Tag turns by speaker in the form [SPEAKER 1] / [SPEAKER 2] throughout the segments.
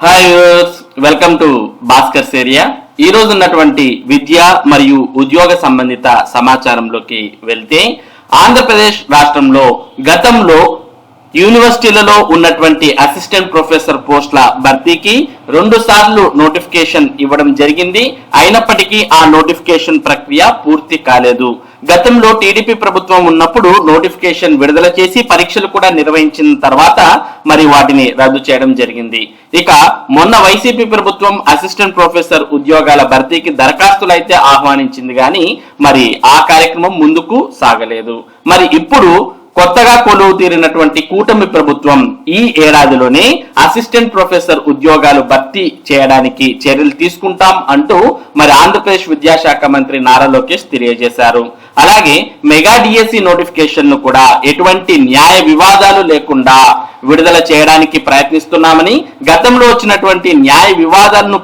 [SPEAKER 1] Hi viewers, welcome to Bhaskar's area. ఈ రోజు ఉన్నటువంటి విద్య మరియు ఉద్యోగ సంబంధిత సమాచారంలోకి వెళ్తే, ఆంధ్రప్రదేశ్ రాష్ట్రంలో గతంలో యూనివర్సిటీలలో ఉన్నటువంటి అసిస్టెంట్ ప్రొఫెసర్ పోస్టుల భర్తీకి 2 సార్లు నోటిఫికేషన్ ఇవ్వడం జరిగింది. అయినప్పటికీ ఆ నోటిఫికేషన్ ప్రక్రియ పూర్తి కాలేదు. గతంలో టీడీపీ ప్రభుత్వం ఉన్నప్పుడు నోటిఫికేషన్ విడుదల చేసి పరీక్షలు కూడా నిర్వహించిన తర్వాత మరి వాటిని రద్దు చేయడం జరిగింది. ఇక మొన్న వైసీపీ ప్రభుత్వం అసిస్టెంట్ ప్రొఫెసర్ ఉద్యోగాల భర్తీకి దరఖాస్తులు అయితే ఆహ్వానించింది, కానీ మరి ఆ కార్యక్రమం ముందుకు సాగలేదు. మరి ఇప్పుడు కొత్తగా కొలువు తీరినటువంటి కూటమి ప్రభుత్వం ఈ ఏడాదిలోనే అసిస్టెంట్ ప్రొఫెసర్ ఉద్యోగాలు భర్తీ చేయడానికి చర్యలు తీసుకుంటాం అంటూ మరి ఆంధ్రప్రదేశ్ విద్యాశాఖ మంత్రి నారా లోకేష్ తెలియజేశారు. అలాగే మెగా డిఎస్సి నోటిఫికేషన్ ను కూడా ఎటువంటి న్యాయ వివాదాలు లేకుండా విడుదల చేయడానికి ప్రయత్నిస్తున్నామని, గతంలో వచ్చినటువంటి న్యాయ వివాదాలను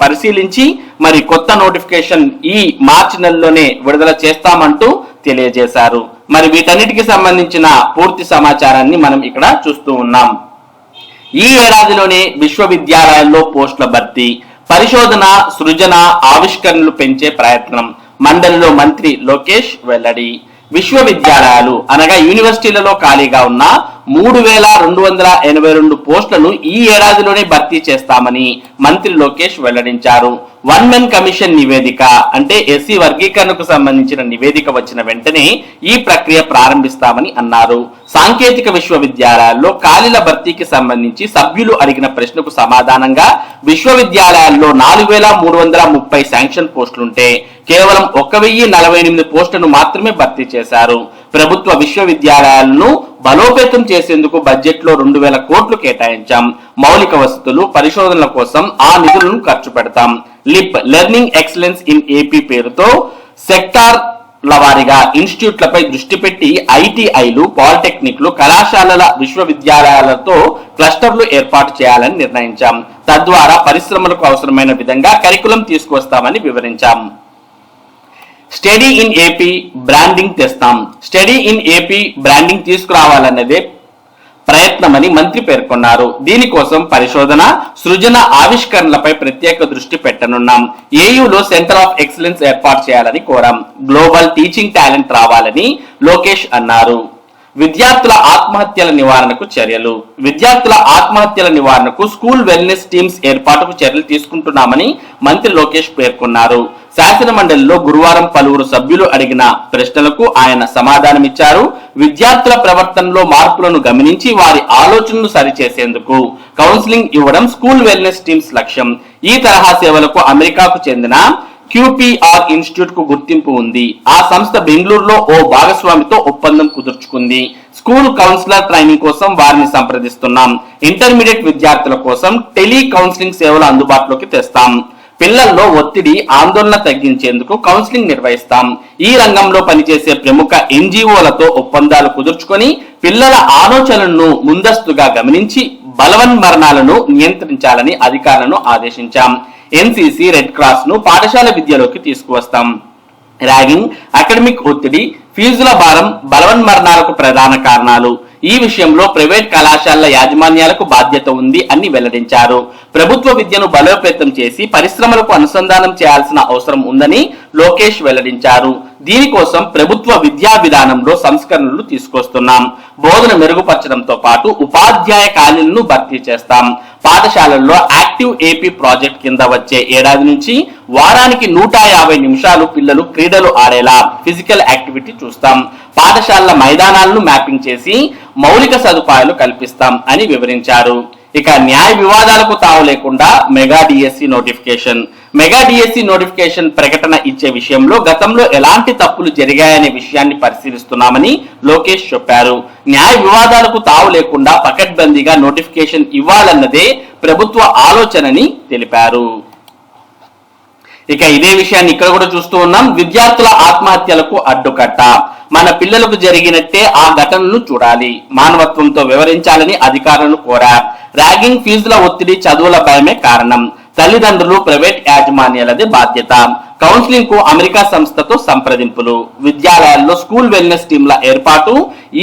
[SPEAKER 1] పరిశీలించి మరి కొత్త నోటిఫికేషన్ ఈ మార్చి నెలలోనే విడుదల చేస్తామంటూ తెలియజేశారు. మరి వీటన్నిటికి సంబంధించిన పూర్తి సమాచారాన్ని మనం ఇక్కడ చూస్తూ ఉన్నాం. ఈ ఏడాదిలోనే విశ్వవిద్యాలయాల్లో పోస్టుల భర్తీ, పరిశోధన, సృజన, ఆవిష్కరణలు పెంచే ప్రయత్నం. మండలిలో మంత్రి లోకేష్ వెల్లడి. విశ్వవిద్యాలయాలు అనగా యూనివర్సిటీలలో ఖాళీగా ఉన్న 3282 పోస్టులను ఈ ఏడాదిలోనే భర్తీ చేస్తామని మంత్రి లోకేష్ వెల్లడించారు. 1 మెన్ కమిషన్ నివేదిక అంటే ఎస్సీ వర్గీకరణకు సంబంధించిన నివేదిక వచ్చిన వెంటనే ఈ ప్రక్రియ ప్రారంభిస్తామని అన్నారు. సాంకేతిక విశ్వవిద్యాలయాల్లో ఖాళీల భర్తీకి సంబంధించి సభ్యులు అడిగిన ప్రశ్నకు సమాధానంగా విశ్వవిద్యాలయాల్లో 4330 శాంక్షన్ పోస్టులుంటే కేవలం 1048 పోస్టులను మాత్రమే భర్తీ చేశారు. ప్రభుత్వ విశ్వవిద్యాలయాలను బలోపేతం చేసేందుకు బడ్జెట్ లో 2000 కోట్లు కేటాయించాం. మౌలిక వసతులు, పరిశోధనల కోసం ఆ నిధులను ఖర్చు పెడతాం. Lip learning excellence in AP పేరుతో సెక్టార్ వారీగా ఇన్స్టిట్యూట్లపై దృష్టి పెట్టి ఐటీఐలు, పాలిటెక్నిక్లు, కళాశాలల విశ్వవిద్యాలయాలతో క్లస్టర్లు ఏర్పాటు చేయాలని నిర్ణయించాం. తద్వారా పరిశ్రమలకు అవసరమైన విధంగా కరికులం తీసుకొస్తామని వివరించాం. స్టడీ ఇన్ ఏపీ బ్రాండింగ్ తెస్తాం. స్టడీ ఇన్ ఏపీ బ్రాండింగ్ తీసుకురావాలన్నదే ప్రయత్నమని మంత్రి పేర్కొన్నారు. దీనికోసం పరిశోధన, సృజన, ఆవిష్కరణలపై ప్రత్యేక దృష్టి పెట్టనున్నాం. ఏయూలో సెంటర్ ఆఫ్ ఎక్సలెన్స్ ఏర్పాటు చేయాలని కోరాం. గ్లోబల్ టీచింగ్ టాలెంట్ రావాలని లోకేష్ అన్నారు. విద్యార్థుల ఆత్మహత్యల నివారణకు చర్యలు. విద్యార్థుల ఆత్మహత్యల నివారణకు స్కూల్ వెల్నెస్ టీమ్స్ ఏర్పాటుకు చర్యలు తీసుకుంటున్నామని మంత్రి లోకేష్ పేర్కొన్నారు. శాసన మండలిలో గురువారం పలువురు సభ్యులు అడిగిన ప్రశ్నలకు ఆయన సమాధానమిచ్చారు. విద్యార్థుల ప్రవర్తనలో మార్పులను గమనించి వారి ఆలోచనలు సరిచేసేందుకు కౌన్సిలింగ్ ఇవ్వడం స్కూల్ వెల్నెస్ టీమ్స్ లక్ష్యం. ఈ తరహా సేవలకు అమెరికాకు చెందిన QPR ఇన్స్టిట్యూట్ కు గుర్తింపు ఉంది. ఆ సంస్థ బెంగళూరులో ఓ భాగస్వామితో ఒప్పందం కుదుర్చుకుంది. స్కూల్ కౌన్సిలర్ ట్రైనింగ్ కోసం వారిని సంప్రదిస్తున్నాం. ఇంటర్మీడియట్ విద్యార్థుల కోసం టెలి కౌన్సిలింగ్ సేవలు అందుబాటులోకి తెస్తాం. పిల్లల్లో ఒత్తిడి, ఆందోళన తగ్గించేందుకు కౌన్సిలింగ్ నిర్వహిస్తాం. ఈ రంగంలో పనిచేసే ప్రముఖ NGOలతో ఒప్పందాలు కుదుర్చుకొని పిల్లల ఆలోచనలను ముందస్తుగా గమనించి బలవన్మరణాలను నియంత్రించాలని అధికారులను ఆదేశించాం. NCC, రెడ్ క్రాస్ ను పాఠశాల విద్యలోకి తీసుకువస్తాం. ర్యాగింగ్, అకాడమిక్ ఒత్తిడి, ఫీజుల భారం బలవన్మరణాలకు ప్రధాన కారణాలు. ఈ విషయంలో ప్రైవేట్ కళాశాలల యాజమాన్యాలకు బాధ్యత ఉంది అని వెల్లడించారు. ప్రభుత్వ విద్యను బలోపేతం చేసి పరిశ్రమలకు అనుసంధానం చేయాల్సిన అవసరం ఉందని లోకేష్ వెల్లడించారు. దీనికోసం ప్రభుత్వ విద్యా విధానంలో సంస్కరణలు తీసుకొస్తున్నాం. బోధన మెరుగుపరచడంతో పాటు ఉపాధ్యాయ ఖాళీలను భర్తీ చేస్తాం. పాఠశాలల్లో యాక్టివ్ ఏపీ ప్రాజెక్ట్ కింద వచ్చే ఏడాది నుంచి వారానికి 150 నిమిషాలు పిల్లలు క్రీడలు ఆడేలా ఫిజికల్ యాక్టివిటీ చూస్తాం. పాఠశాలల మైదానాలను మ్యాపింగ్ చేసి మౌలిక సదుపాయాలు కల్పిస్తాం అని వివరించారు. ఇక న్యాయ వివాదాలకు తావు లేకుండా mega DSC notification. Mega DSC notification ప్రకటన ఇచ్చే విషయంలో గతంలో ఎలాంటి తప్పులు జరిగాయనే విషయాన్ని పరిశీలిస్తున్నామని లోకేష్ చెప్పారు. న్యాయ వివాదాలకు తావు లేకుండా పకడ్బందీగా నోటిఫికేషన్ ఇవ్వాలన్నదే ప్రభుత్వ ఆలోచనని తెలిపారు. ఇక ఇదే విషయాన్ని ఇక్కడ కూడా చూస్తూ ఉన్నాం. విద్యార్థుల ఆత్మహత్యలకు అడ్డుకట్ట. మన పిల్లలకు జరిగినట్టే ఆ ఘటనలను చూడాలి, మానవత్వంతో వివరించాలని అధికారులను కోరారు. ర్యాగింగ్, ఫీజుల ఒత్తిడి, చదువుల భయమే కారణం. తల్లిదండ్రులు, ప్రైవేట్ యాజమాన్యాలదే బాధ్యత. కౌన్సిలింగ్ కు అమెరికా సంస్థతో సంప్రదింపులు. విద్యాలయాల్లో స్కూల్ వెల్నెస్ టీంల ఏర్పాటు.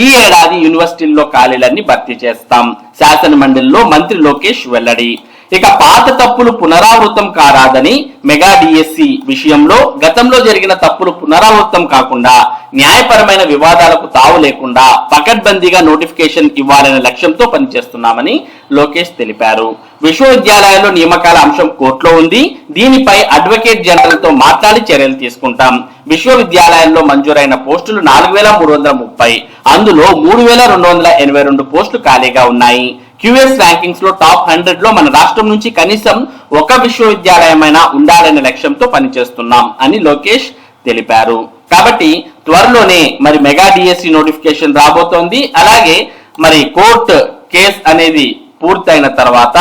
[SPEAKER 1] ఈ ఏడాది యూనివర్సిటీల్లో ఖాళీలన్నీ భర్తీ చేస్తాం. శాసన మండలిలో మంత్రి లోకేష్ వెల్లడి. ఇక పాత తప్పులు పునరావృతం కారాదని మెగా డిఎస్సి విషయంలో గతంలో జరిగిన తప్పులు పునరావృతం కాకుండా న్యాయపరమైన వివాదాలకు తావు లేకుండా పకడ్బందీగా నోటిఫికేషన్ ఇవ్వాలనే లక్ష్యంతో పనిచేస్తున్నామని లోకేష్ తెలిపారు. విశ్వవిద్యాలయాల్లో నియామకాల అంశం కోర్టులో ఉంది. దీనిపై అడ్వకేట్ జనరల్ తో మాట్లాడి చర్యలు తీసుకుంటాం. విశ్వవిద్యాలయాల్లో మంజూరైన పోస్టులు 4330, అందులో 3282 పోస్టులు ఖాళీగా ఉన్నాయి. క్యూఎస్ ర్యాంకింగ్స్ లో టాప్ 100 లో మన రాష్ట్రం నుంచి కనీసం ఒక విశ్వవిద్యాలయమైనా ఉండాలనే లక్ష్యంతో పనిచేస్తున్నాం అని లోకేష్ తెలిపారు. కాబట్టి త్వరలోనే మరి మెగా డిఎస్సి నోటిఫికేషన్ రాబోతోంది. అలాగే మరి కోర్టు కేసు అనేది పూర్తయిన తర్వాత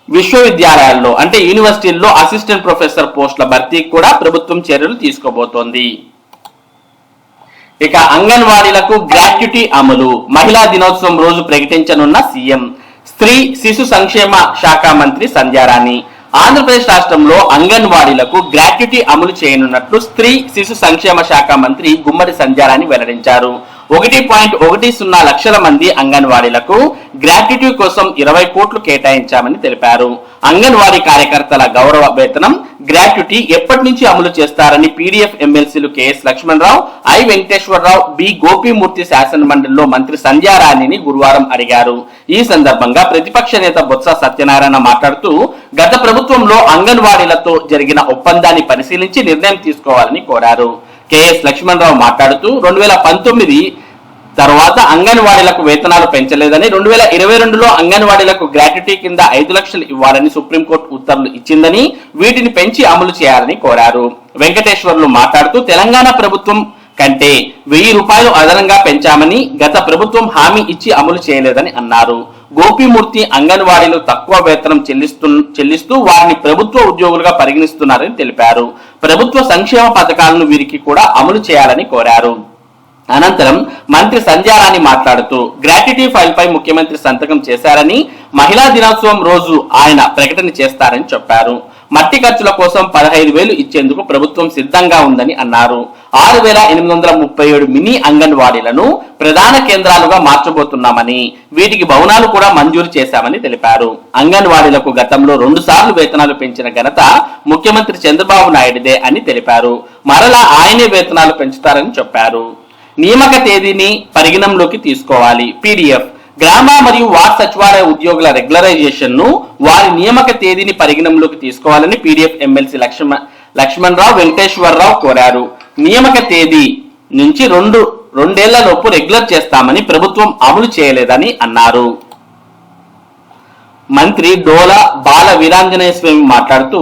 [SPEAKER 1] విశ్వవిద్యాలయాల్లో అంటే యూనివర్సిటీల్లో అసిస్టెంట్ ప్రొఫెసర్ పోస్టుల భర్తీకి కూడా ప్రభుత్వం చర్యలు తీసుకోబోతోంది. ఇక అంగన్వాడీలకు గ్రాట్యుటీ అమలు, మహిళా దినోత్సవం రోజు ప్రకటించనున్న సీఎం. స్త్రీ శిశు సంక్షేమ శాఖ మంత్రి సంధ్యారాణి ఆంధ్రప్రదేశ్ రాష్ట్రంలో అంగన్వాడీలకు గ్రాట్యుటీ అమలు చేయనున్నట్లు స్త్రీ శిశు సంక్షేమ శాఖ మంత్రి గుమ్మడి సంధ్యారాణి వెల్లడించారు. 1.10 లక్షల మంది అంగన్వాడీలకు గ్రాట్యుటీ కోసం 20 కోట్లు కేటాయించామని తెలిపారు. అంగన్వాడీ కార్యకర్తల గౌరవ వేతనం గ్రాట్యుటీ ఎప్పటి నుంచి అమలు చేస్తారని పీడీఎఫ్ ఎమ్మెల్సీలు K S Lakshmanarao, I Venkateswararao, B Gopimurthy శాసన మండలిలో మంత్రి సంధ్యారాణిని గురువారం అడిగారు. ఈ సందర్భంగా ప్రతిపక్ష నేత బొత్స సత్యనారాయణ మాట్లాడుతూ గత ప్రభుత్వంలో అంగన్వాడీలతో జరిగిన ఒప్పందాన్ని పరిశీలించి నిర్ణయం తీసుకోవాలని కోరారు. కెఎస్ లక్ష్మణరావు మాట్లాడుతూ 2019 తర్వాత అంగన్వాడీలకు వేతనాలు పెంచలేదని, 2022లో అంగన్వాడీలకు గ్రాట్యుటీ కింద 5 లక్షలు ఇవ్వాలని సుప్రీంకోర్టు ఉత్తర్వులు ఇచ్చిందని, వీటిని పెంచి అమలు చేయాలని కోరారు. వెంకటేశ్వర్లు మాట్లాడుతూ తెలంగాణ ప్రభుత్వం కంటే 1000 రూపాయలు అదనంగా పెంచామని, గత ప్రభుత్వం హామీ ఇచ్చి అమలు చేయలేదని అన్నారు. గోపీమూర్తి అంగన్వాడీలు తక్కువ వేతనం చెల్లిస్తూ వారిని ప్రభుత్వ ఉద్యోగులుగా పరిగణిస్తున్నారని తెలిపారు. ప్రభుత్వ సంక్షేమ పథకాలను వీరికి కూడా అమలు చేయాలని కోరారు. అనంతరం మంత్రి సంధ్యారాణి మాట్లాడుతూ గ్రాట్యుటీ ఫైల్ పై ముఖ్యమంత్రి సంతకం చేశారని, మహిళా దినోత్సవం రోజు ఆయన ప్రకటన చేస్తారని చెప్పారు. మట్టి ఖర్చుల కోసం 15,000 ఇచ్చేందుకు ప్రభుత్వం సిద్ధంగా ఉందని అన్నారు. 6,837 మినీ అంగన్వాడీలను ప్రధాన కేంద్రాలుగా మార్చబోతున్నామని, వీటికి భవనాలు కూడా మంజూరు చేశామని తెలిపారు. అంగన్వాడీలకు గతంలో 2 సార్లు వేతనాలు పెంచిన ఘనత ముఖ్యమంత్రి చంద్రబాబు నాయుడుదే అని తెలిపారు. మరలా ఆయనే వేతనాలు పెంచుతారని చెప్పారు. నియామక తేదీని పరిగణంలోకి తీసుకోవాలి. పీడీఎఫ్ గ్రామ మరియు వార్డ్ సచివాలయ ఉద్యోగుల రెగ్యులరైజేషన్ ను వారి నియామక తేదీని పరిగణంలోకి తీసుకోవాలని పీడీఎఫ్ ఎమ్మెల్సీ లక్ష్మణరావు, వెంకటేశ్వరరావు కోరారు. నియామక తేదీ నుంచి రెండేళ్లలోపు రెగ్యులర్ చేస్తామని ప్రభుత్వం అమలు చేయలేదని అన్నారు. మంత్రి డోలా బాల వీరాంజనేయ స్వామి మాట్లాడుతూ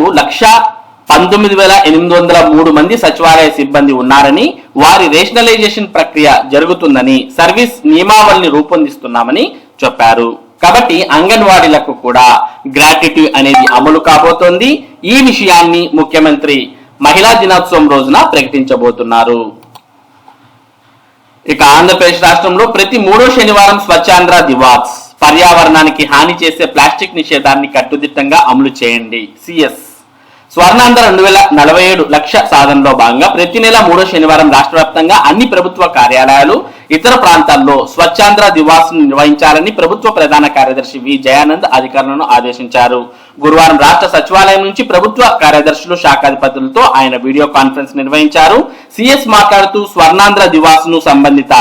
[SPEAKER 1] 1,19,803 మంది సచివాలయ సిబ్బంది ఉన్నారని, వారి రేషనలైజేషన్ ప్రక్రియ జరుగుతుందని, సర్వీస్ నియమావళిని రూపొందిస్తున్నామని చెప్పారు. కాబట్టి అంగన్వాడీలకు కూడా గ్రాట్యుటీ అనేది అమలు కాబోతోంది. ఈ విషయాన్ని ముఖ్యమంత్రి మహిళా దినోత్సవం రోజున ప్రకటించబోతున్నారు. ఇక ఆంధ్రప్రదేశ్ రాష్ట్రంలో ప్రతి 3వ శనివారం స్వచ్ఛాంధ్ర దివాస్, పర్యావరణానికి హాని చేసే ప్లాస్టిక్ నిషేధాన్ని కట్టుదిట్టంగా అమలు చేయండి. సిఎస్ స్వర్ణాంధ్ర 2047 లక్ష్య సాధనలో భాగంగా ప్రతి నెల 3వ శనివారం రాష్ట్ర వ్యాప్తంగా అన్ని ప్రభుత్వ కార్యాలయాలు, ఇతర ప్రాంతాల్లో స్వచ్ఛాంధ్ర దివాస్ నిర్వహించాలని ప్రభుత్వ ప్రధాన కార్యదర్శి వి జయానంద్ అధికారులను ఆదేశించారు. గురువారం రాష్ట్ర సచివాలయం నుంచి ప్రభుత్వ కార్యదర్శులు, శాఖాధిపతులతో ఆయన వీడియో కాన్ఫరెన్స్ నిర్వహించారు. సిఎస్ మాట్లాడుతూ స్వర్ణాంధ్ర దివాస్ ను సంబంధిత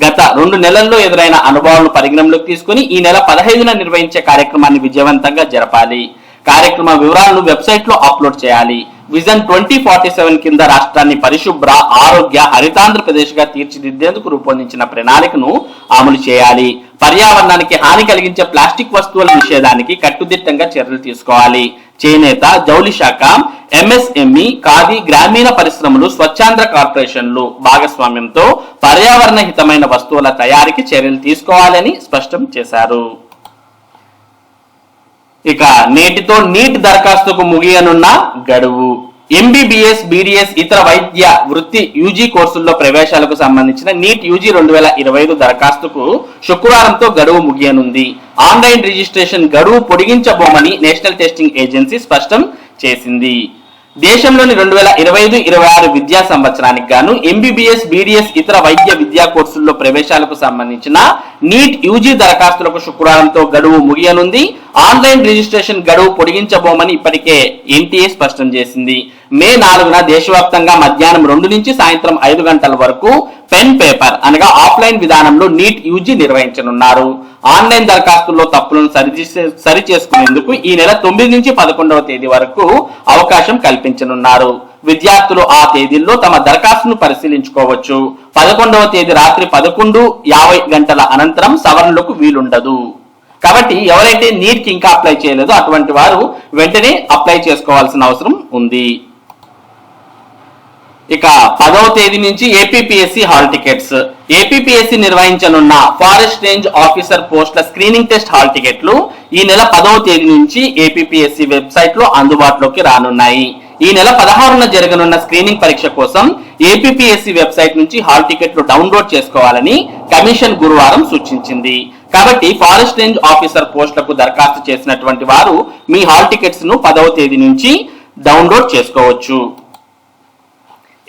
[SPEAKER 1] గత 2 నెలల్లో ఎదురైన అనుభవాలను పరిగణనలోకి తీసుకుని ఈ నెల 15న నిర్వహించే కార్యక్రమాన్ని విజయవంతంగా జరపాలి. కార్యక్రమ వివరాలను వెబ్సైట్ లో అప్లోడ్ చేయాలి. విజన్ 2047 కింద రాష్ట్రాన్ని పరిశుభ్ర, ఆరోగ్య, హరితాంధ్రప్రదేశ్ గా తీర్చిదిద్దేందుకు రూపొందించిన ప్రణాళికను అమలు చేయాలి. పర్యావరణానికి హాని కలిగించే ప్లాస్టిక్ వస్తువుల నిషేధానికి కట్టుదిట్టంగా చర్యలు తీసుకోవాలి. చేనేత, జౌళి శాఖ, ఎంఎస్ఎంఈ, ఖాదీ, గ్రామీణ పరిశ్రమలు, స్వచ్ఛాంధ్ర కార్పొరేషన్లు భాగస్వామ్యంతో పర్యావరణ హితమైన వస్తువుల తయారీకి చర్యలు తీసుకోవాలని స్పష్టం చేశారు. ఇక నేటితో నీట్ దరఖాస్తుకు ముగియనున్న గడువు. ఎంబీబీఎస్, బీడీఎస్, ఇతర వైద్య వృత్తి యూజీ కోర్సుల్లో ప్రవేశాలకు సంబంధించిన నీట్ యూజీ 2025 దరఖాస్తుకు శుక్రవారంతో గడువు ముగియనుంది. ఆన్లైన్ రిజిస్ట్రేషన్ గడువు పొడిగించబోమని నేషనల్ టెస్టింగ్ ఏజెన్సీ స్పష్టం చేసింది. దేశంలోని 2025-26 విద్యా సంవత్సరానికి గాను ఎంబీబీఎస్, బీడీఎస్ ఇతర వైద్య విద్యా కోర్సుల్లో ప్రవేశాలకు సంబంధించిన నీట్ యూజీ దరఖాస్తులకు శుక్రవారంతో గడువు ముగియనుంది. ఆన్లైన్ రిజిస్ట్రేషన్ గడువు పొడిగించబోమని ఇప్పటికే ఎన్టీఏ స్పష్టం చేసింది. మే 4న దేశవ్యాప్తంగా మధ్యాహ్నం 2 నుంచి సాయంత్రం 5 గంటల వరకు పెన్ పేపర్ అనగా ఆఫ్లైన్ విధానంలో నీట్ యూజీ నిర్వహించనున్నారు. ఆన్లైన్ దరఖాస్తుల్లో తప్పులను సరిచేసుకునేందుకు ఈ నెల 9 నుంచి 11వ తేదీ వరకు అవకాశం కల్పించనున్నారు. విద్యార్థులు ఆ తేదీల్లో తమ దరఖాస్తును పరిశీలించుకోవచ్చు. 11వ తేదీ రాత్రి 11:50 గంటల అనంతరం సవరణలకు వీలుండదు. కాబట్టి ఎవరైతే నీట్ కి ఇంకా అప్లై చేయలేదో అటువంటి వారు వెంటనే అప్లై చేసుకోవాల్సిన అవసరం ఉంది. ఇక 10వ తేదీ నుంచి ఏపీపీఎస్సీ హాల్ టికెట్స్. ఏపీపీఎస్సీ నిర్వహించనున్న ఫారెస్ట్ రేంజ్ ఆఫీసర్ పోస్టుల స్క్రీనింగ్ టెస్ట్ హాల్ టికెట్లు ఈ నెల 10వ తేదీ నుంచి ఏపీపీఎస్సీ వెబ్సైట్ లో అందుబాటులోకి రానున్నాయి. ఈ నెల 16న జరగనున్న స్క్రీనింగ్ పరీక్ష కోసం ఏపీపీఎస్సీ వెబ్సైట్ నుంచి హాల్ టికెట్లు డౌన్లోడ్ చేసుకోవాలని కమిషన్ గురువారం సూచించింది. కాబట్టి ఫారెస్ట్ రేంజ్ ఆఫీసర్ పోస్టులకు దరఖాస్తు చేసినటువంటి వారు మీ హాల్ టికెట్స్ ను 10వ తేదీ నుంచి డౌన్లోడ్ చేసుకోవచ్చు.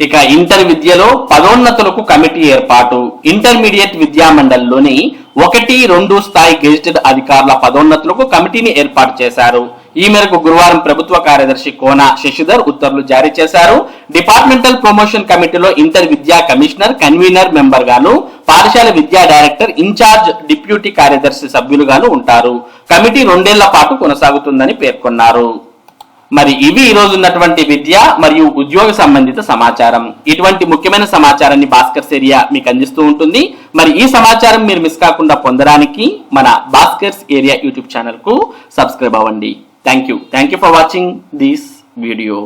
[SPEAKER 1] ఇక ఇంటర్ విద్యలో పదోన్నతులకు కమిటీ ఏర్పాటు. ఇంటర్మీడియట్ విద్యా మండలిలోని 1-2 స్థాయి గెజిటెడ్ అధికారుల పదోన్నతులకు కమిటీని ఏర్పాటు చేశారు. ఈ మేరకు గురువారం ప్రభుత్వ కార్యదర్శి కోన శశిధర్ ఉత్తర్వులు జారీ చేశారు. డిపార్ట్మెంటల్ ప్రమోషన్ కమిటీలో ఇంటర్ విద్యా కమిషనర్, కన్వీనర్ మెంబర్ గాను, పాఠశాల విద్యా డైరెక్టర్, ఇన్ఛార్జ్ డిప్యూటీ కార్యదర్శి సభ్యులుగాను ఉంటారు. కమిటీ 2 ఏళ్ల పాటు కొనసాగుతుందని పేర్కొన్నారు. మరి ఇవి ఈ రోజు ఉన్నటువంటి విద్య మరియు ఉద్యోగ సంబంధిత సమాచారం. ఇటువంటి ముఖ్యమైన సమాచారాన్ని భాస్కర్స్ ఏరియా మీకు అందిస్తూ ఉంటుంది. మరి ఈ సమాచారం మీరు మిస్ కాకుండా పొందడానికి మన భాస్కర్స్ ఏరియా యూట్యూబ్ ఛానల్ కు సబ్స్క్రైబ్ అవ్వండి. Thank you for watching this video.